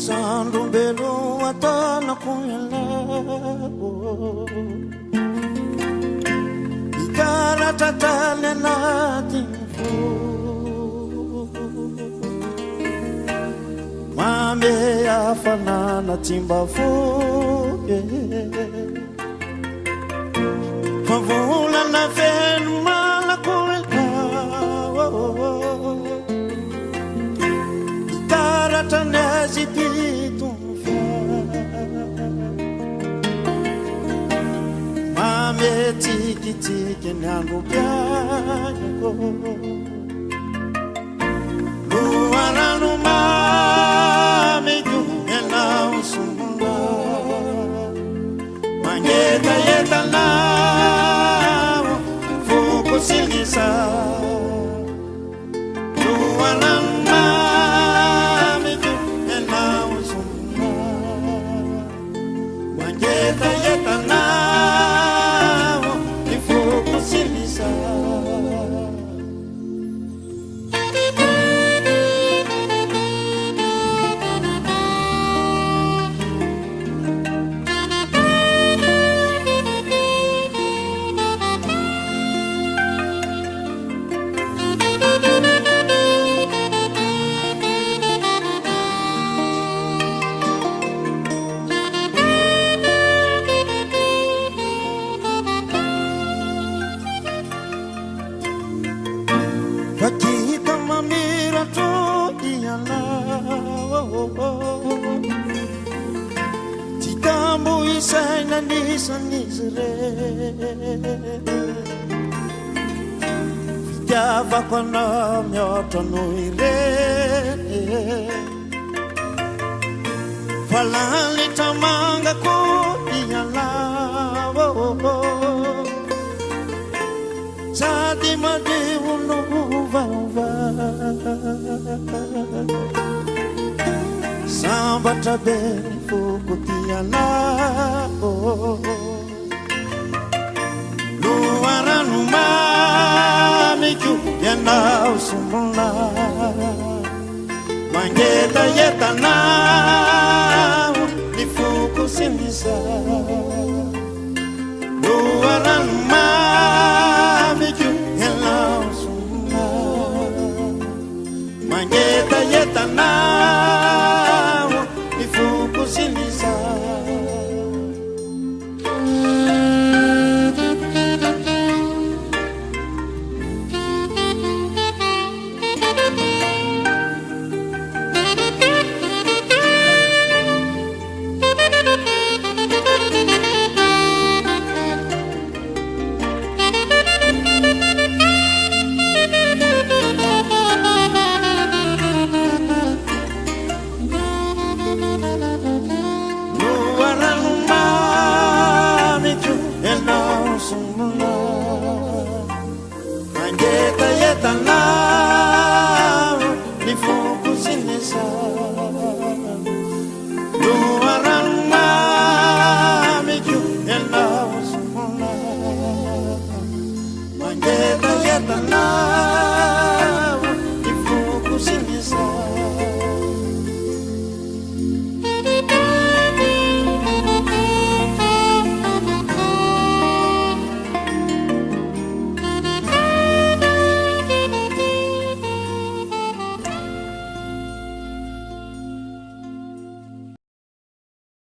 Sandrumbelo atana kuyala Ikara tatale natinfu Mame afanana timbafu Favula na fenu mala kuyala Ikara tanazi Tiki tiki nyangu pyango Luana luma migu ena usumula Mangeta yeta na fuku silisa Luana luma migu ena usumula Mangeta yeta na Fakita mamira to iana Titambu isaina nisa nisre Java kwana myoto nuire Falali tamanga ko iana Sadi madi Samba tabeni fukutiana Luara numa miku yana usumula Mangeta yeta na Nifuku sinisa Luara numa miku yana usumula Mangeta yeta na Nifuku sinisa Mangeta yeta na Nifuku sinisa Luarama miku ena usumula Mangeta yeta na